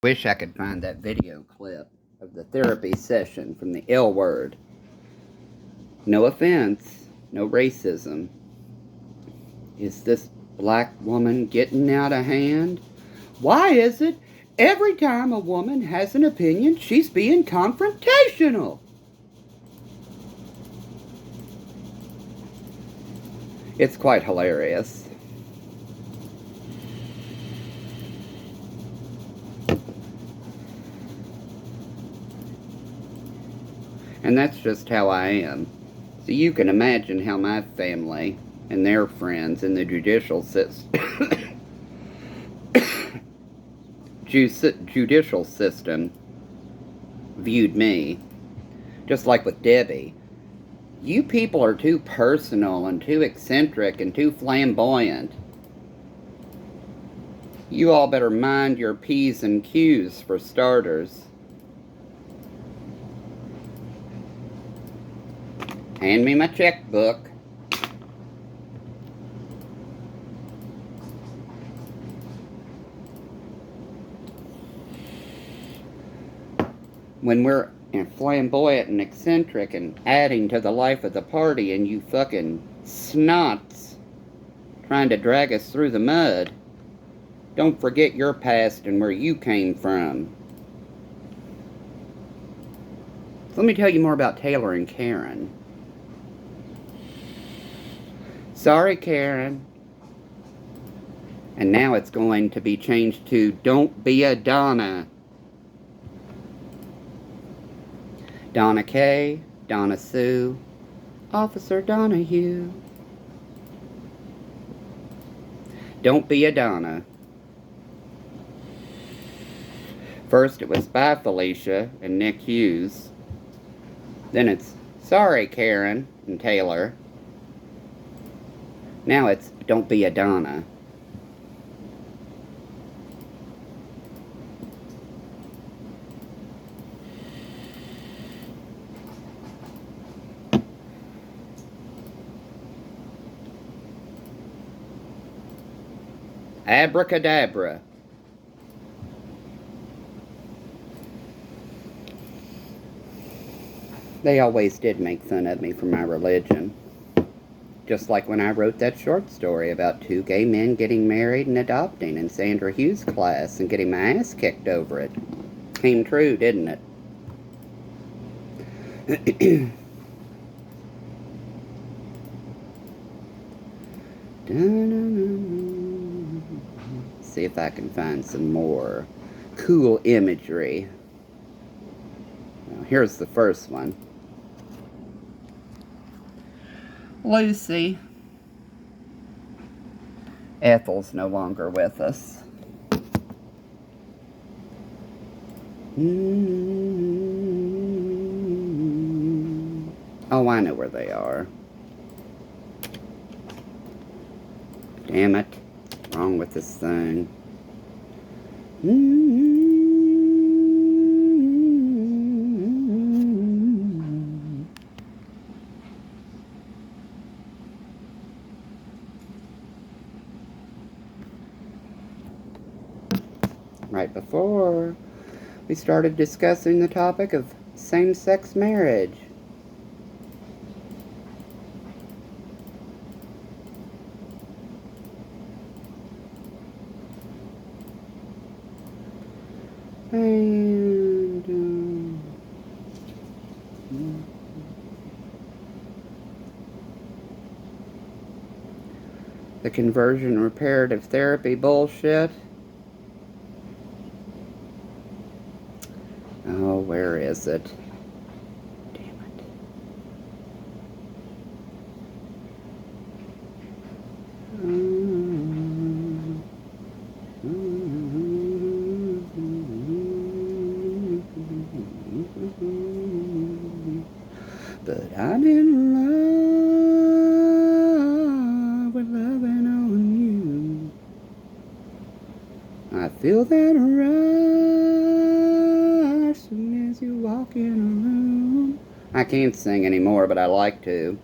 Wish I could find that video clip of the therapy session from the L word. No offense, no racism. Is this black woman getting out of hand? Why is it every time a woman has an opinion, she's being confrontational? It's quite hilarious. And that's just how I am. So you can imagine how my family and their friends in the judicial judicial system viewed me. Just like with Debbie. You people are too personal and too eccentric and too flamboyant. You all better mind your P's and Q's for starters. Hand me my checkbook. When we're flamboyant and eccentric and adding to the life of the party and you fucking snots trying to drag us through the mud, don't forget your past and where you came from. So let me tell you more about Taylor and Karen. Sorry, Karen. And now it's going to be changed to Don't Be a Donna. Donna Kay, Donna Sue, Officer Donahue. Don't be a Donna. First it was Bye Felicia and Nick Hughes. Then it's Sorry Karen and Taylor. Now it's Don't be a Donna. Abracadabra. They always did make fun of me for my religion. Just like when I wrote that short story about two gay men getting married and adopting in Sandra Hughes' class and getting my ass kicked over it. Came true, didn't it? See if I can find some more cool imagery. Well, here's the first one. Lucy. Ethel's no longer with us. Oh, I know where they are. Damn it. What's wrong with this thing? Right before we started discussing the topic of same-sex marriage. And the conversion reparative therapy bullshit. Oh, where is it? Damn it. But I'm in love with loving on you. I feel that rush soon as you walk in a room. I can't sing anymore, but I like to.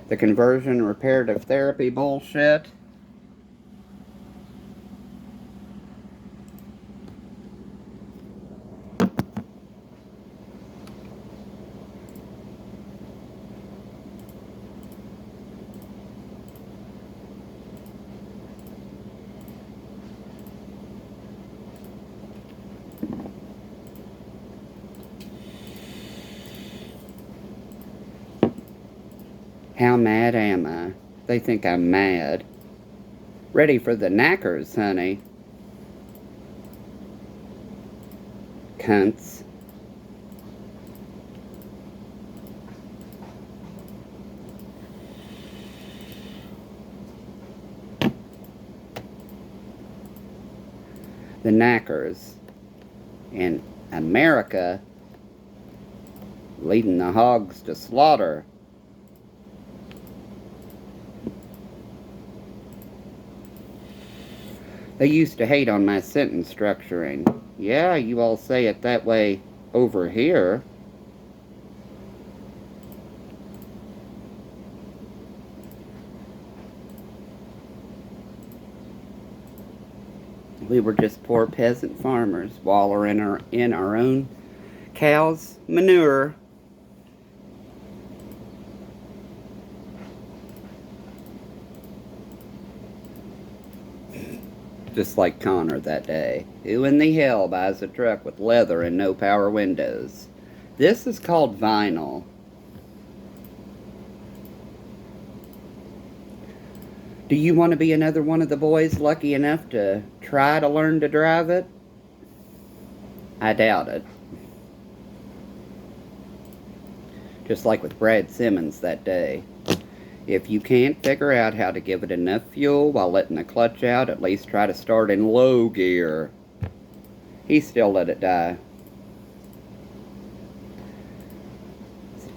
The conversion reparative therapy bullshit. How mad am I? They think I'm mad. Ready for the knackers, honey. Cunts. The knackers. In America, leading the hogs to slaughter. They used to hate on my sentence structuring. Yeah, you all say it that way over here. We were just poor peasant farmers, wallowing in our own cows' manure. Just like Connor that day. Who in the hell buys a truck with leather and no power windows? This is called vinyl. Do you want to be another one of the boys lucky enough to try to learn to drive it? I doubt it. Just like with Brad Simmons that day. If you can't figure out how to give it enough fuel while letting the clutch out, at least try to start in low gear. He still let it die.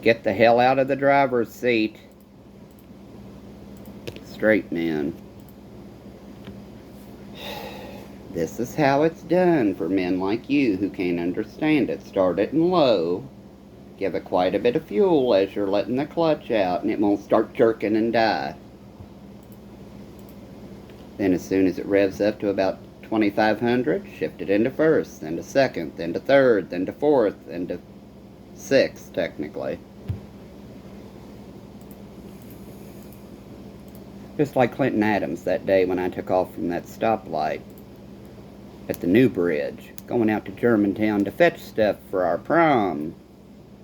Get the hell out of the driver's seat. Straight man. This is how it's done for men like you who can't understand it. Start it in low. Give it quite a bit of fuel as you're letting the clutch out, and it won't start jerking and die. Then as soon as it revs up to about 2,500, shift it into first, then to second, then to third, then to fourth, then to sixth, technically. Just like Clinton Adams that day when I took off from that stoplight at the New Bridge, going out to Germantown to fetch stuff for our prom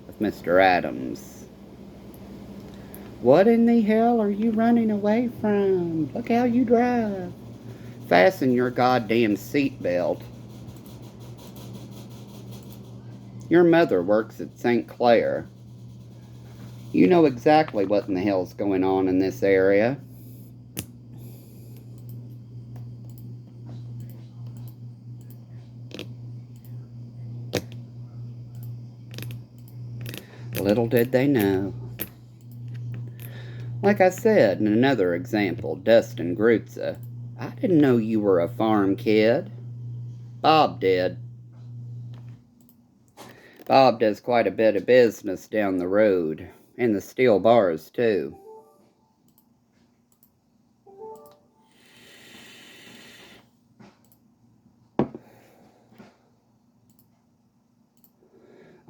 with Mr. Adams. What in the hell are you running away from? Look how you drive. Fasten your goddamn seatbelt. Your mother works at St. Clair. You know exactly what in the hell's going on in this area. Little did they know. Like I said in another example, Dustin Grutza, I didn't know you were a farm kid. Bob did. Bob does quite a bit of business down the road, and the steel bars too.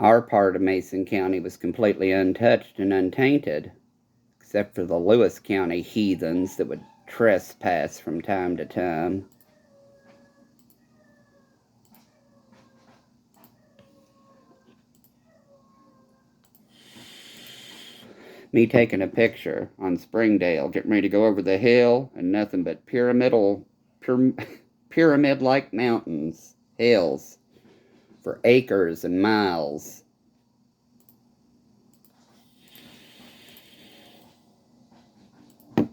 Our part of Mason County was completely untouched and untainted, except for the Lewis County heathens that would trespass from time to time. Me taking a picture on Springdale, getting ready to go over the hill, and nothing but pyramid-like mountains, hills, for acres and miles. It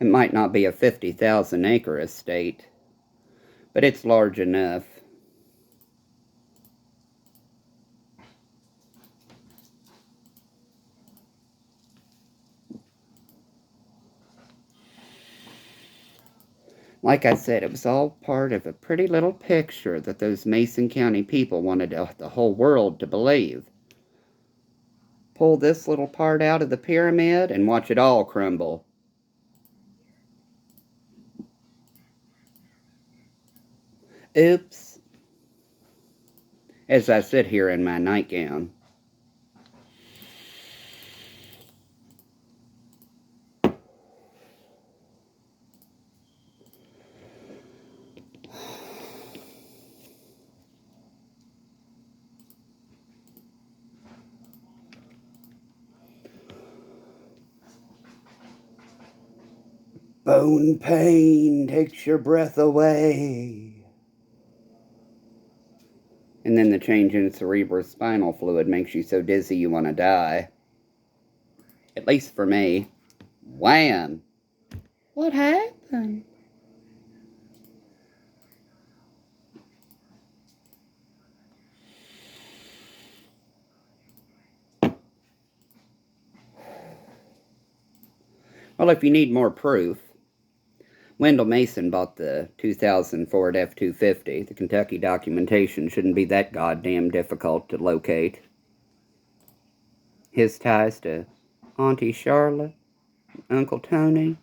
might not be a 50,000 acre estate, but it's large enough. Like I said, it was all part of a pretty little picture that those Mason County people wanted the whole world to believe. Pull this little part out of the pyramid and watch it all crumble. Oops. As I sit here in my nightgown. Bone pain takes your breath away. And then the change in cerebrospinal fluid makes you so dizzy you want to die. At least for me. Wham! What happened? Well, if you need more proof, Wendell Mason bought the 2000 Ford F-250. The Kentucky documentation shouldn't be that goddamn difficult to locate. His ties to Auntie Charlotte, Uncle Tony.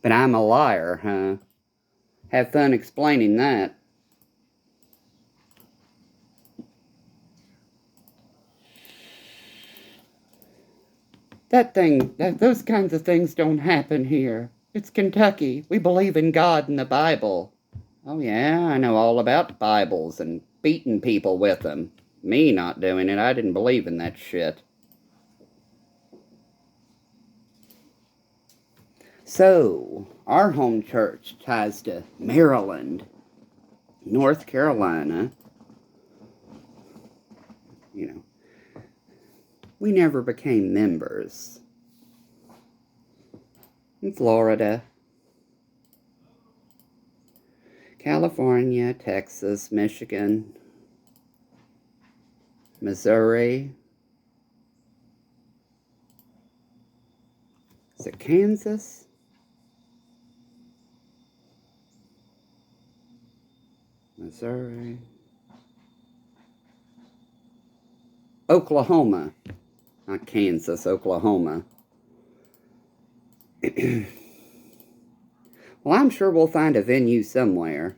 But I'm a liar, huh? Have fun explaining that. Those kinds of things don't happen here. It's Kentucky. We believe in God and the Bible. Oh yeah, I know all about Bibles and beating people with them. Me not doing it, I didn't believe in that shit. So, our home church ties to Maryland, North Carolina. You know, we never became members. In Florida, California, Texas, Michigan, Missouri. Is it Kansas? Missouri. Oklahoma. Not Kansas, Oklahoma. Well, I'm sure we'll find a venue somewhere.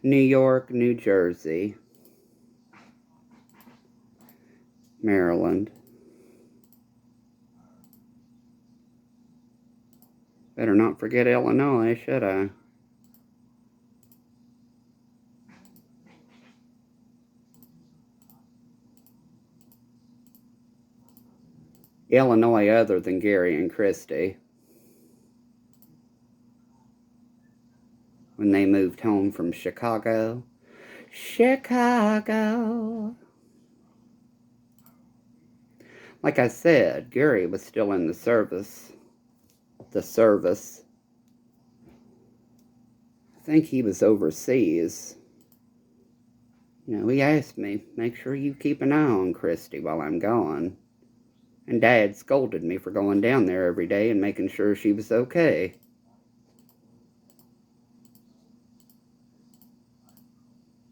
New York, New Jersey, Maryland. Better not forget Illinois, should I? Illinois other than Gary and Christy. When they moved home from Chicago. Chicago. Like I said, Gary was still in the service. I think he was overseas. You know, he asked me, make sure you keep an eye on Christy while I'm gone. And Dad scolded me for going down there every day and making sure she was okay.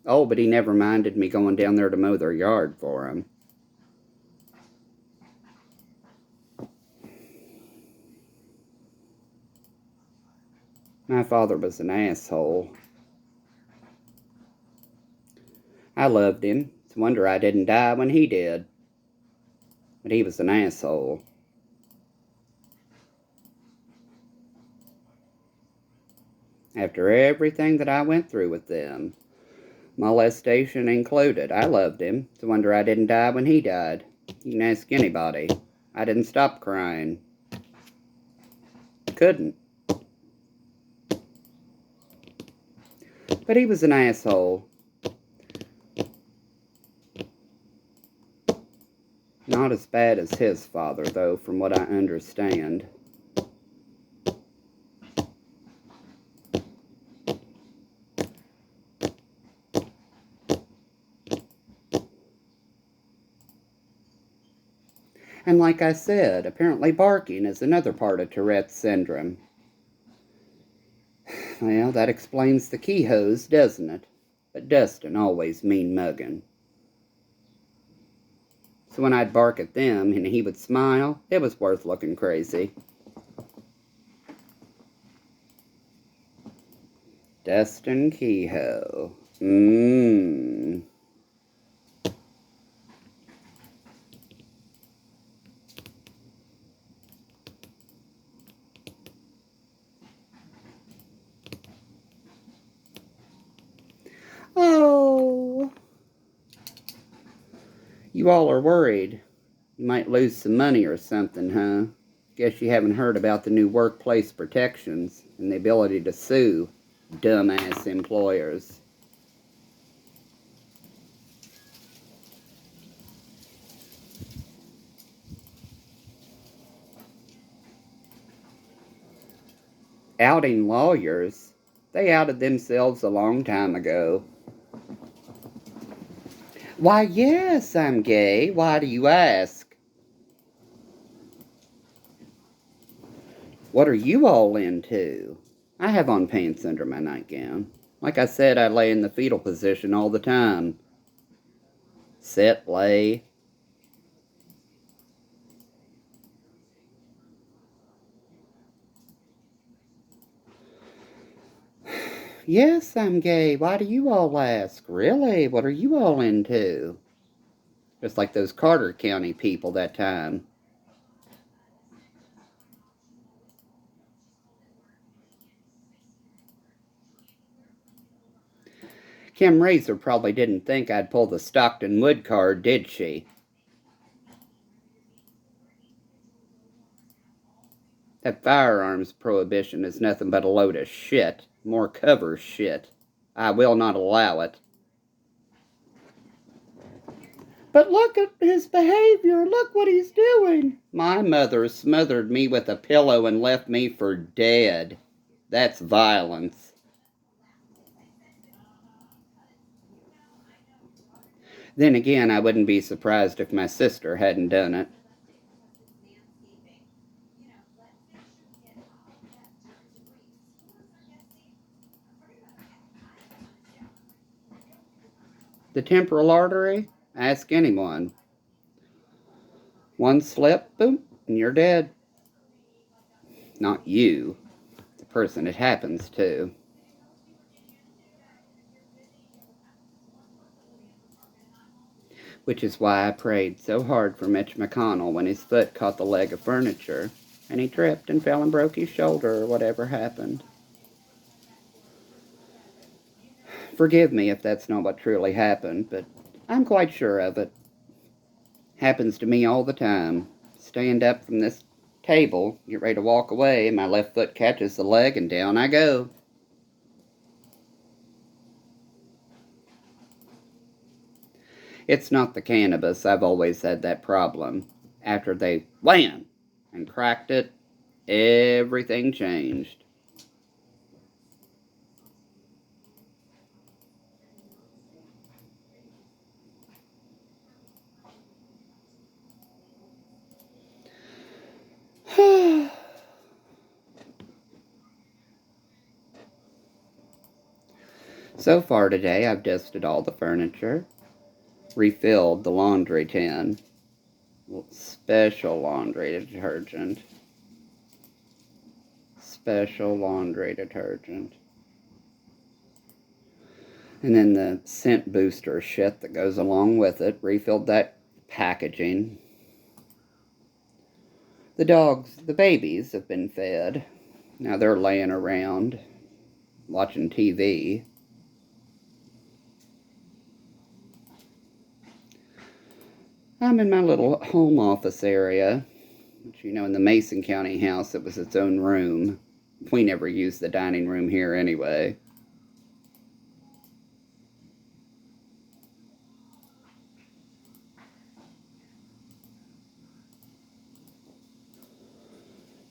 Oh, but he never minded me going down there to mow their yard for him. My father was an asshole. I loved him. It's a wonder I didn't die when he did. But he was an asshole. After everything that I went through with them, molestation included, I loved him. It's a wonder I didn't die when he died. You can ask anybody. I didn't stop crying. Couldn't. But he was an asshole. Not as bad as his father, though, from what I understand. And like I said, apparently barking is another part of Tourette's syndrome. Well, that explains the Kehoes, doesn't it? But Dustin always mean-mugging. So when I'd bark at them and he would smile, it was worth looking crazy. Dustin Kehoe. You all are worried. You might lose some money or something, huh? Guess you haven't heard about the new workplace protections and the ability to sue dumbass employers. Outing lawyers? They outed themselves a long time ago. Why, yes, I'm gay. Why do you ask? What are you all into? I have on pants under my nightgown. Like I said, I lay in the fetal position all the time. Sit, lay. Yes, I'm gay. Why do you all ask? Really? What are you all into? Just like those Carter County people that time. Kim Razor probably didn't think I'd pull the Stockton Wood card, did she? That firearms prohibition is nothing but a load of shit. More cover shit. I will not allow it. But look at his behavior. Look what he's doing. My mother smothered me with a pillow and left me for dead. That's violence. Then again, I wouldn't be surprised if my sister hadn't done it. The temporal artery? Ask anyone. One slip, boom, and you're dead. Not you, the person it happens to. Which is why I prayed so hard for Mitch McConnell when his foot caught the leg of furniture, and he tripped and fell and broke his shoulder or whatever happened. Forgive me if that's not what truly happened, but I'm quite sure of it. Happens to me all the time. Stand up from this table, get ready to walk away, and my left foot catches the leg, and down I go. It's not the cannabis. I've always had that problem. After they wham and cracked it, everything changed. So far today, I've dusted all the furniture, refilled the laundry tin, special laundry detergent, and then the scent booster shit that goes along with it, refilled that packaging. The dogs, the babies, have been fed. Now they're laying around, watching TV. I'm in my little home office area, which, in the Mason County house, it was its own room. We never used the dining room here anyway.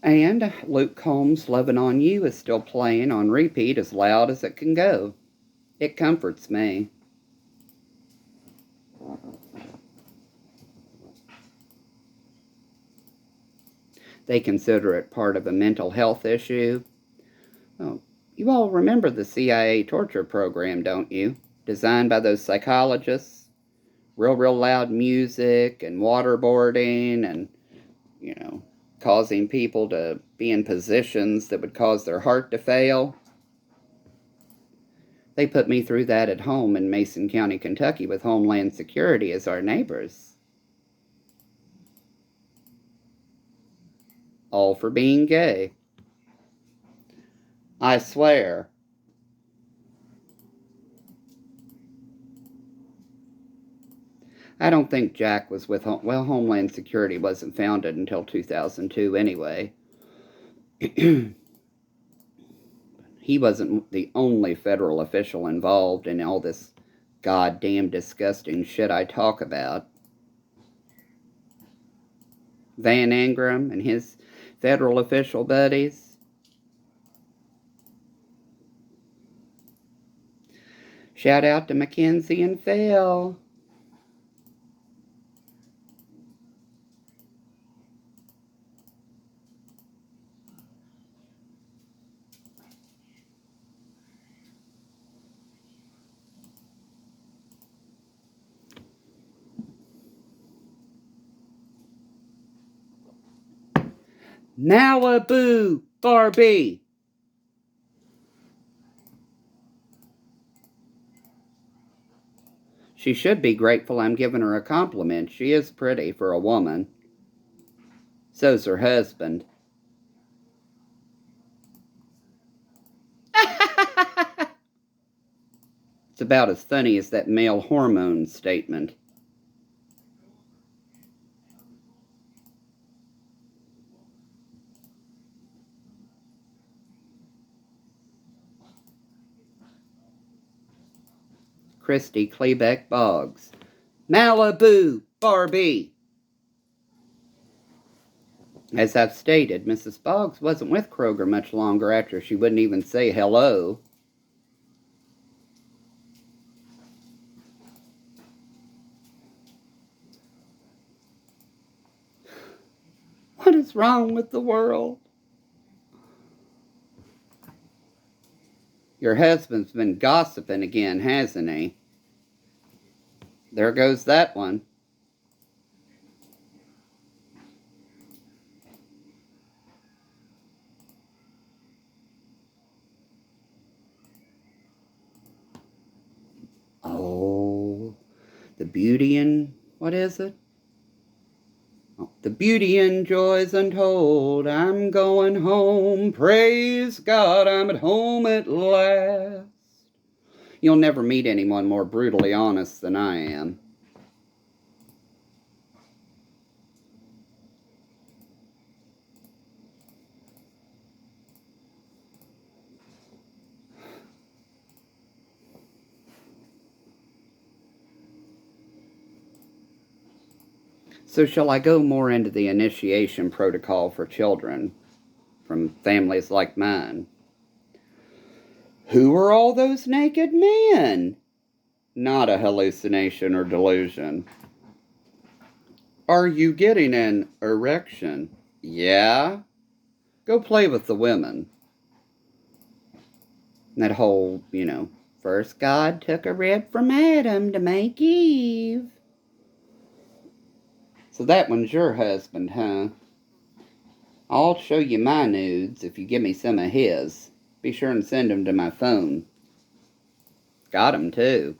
And Luke Combs' Lovin' on You is still playing on repeat as loud as it can go. It comforts me. They consider it part of a mental health issue. Oh, you all remember the CIA torture program, don't you? Designed by those psychologists. Real loud music and waterboarding and, causing people to be in positions that would cause their heart to fail. They put me through that at home in Mason County, Kentucky, with Homeland Security as our neighbors. All for being gay. I swear. I don't think Jack was with, well, Homeland Security wasn't founded until 2002 anyway. He wasn't the only federal official involved in all this goddamn disgusting shit I talk about. Van Ingram and his federal official buddies. Shout out to Mackenzie and Phil. Malibu Barbie. She should be grateful I'm giving her a compliment. She is pretty for a woman. So's her husband. It's about as funny as that male hormone statement. Christy Klebeck Boggs. Malibu Barbie. As I've stated, Mrs. Boggs wasn't with Kroger much longer after she wouldn't even say hello. What is wrong with the world? Your husband's been gossiping again, hasn't he? There goes that one. Oh, the beauty and what is it? Oh, the beauty and joys untold. I'm going home. Praise God, I'm at home at last. You'll never meet anyone more brutally honest than I am. So shall I go more into the initiation protocol for children from families like mine? Who are all those naked men? Not a hallucination or delusion. Are you getting an erection? Yeah? Go play with the women. That whole, first God took a rib from Adam to make Eve. So that one's your husband, huh? I'll show you my nudes if you give me some of his. Be sure and send them to my phone. Got 'em too.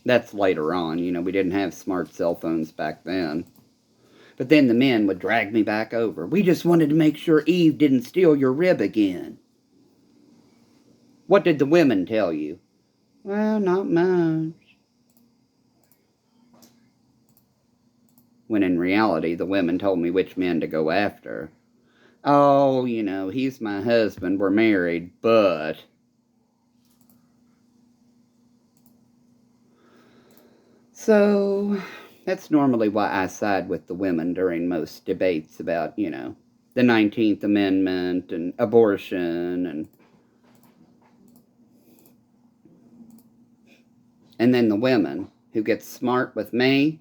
That's later on. We didn't have smart cell phones back then. But then the men would drag me back over. We just wanted to make sure Eve didn't steal your rib again. What did the women tell you? Well, not much. When in reality, the women told me which men to go after. Oh, he's my husband. We're married, but... So, that's normally why I side with the women during most debates about, the 19th Amendment and abortion and then the women who get smart with me,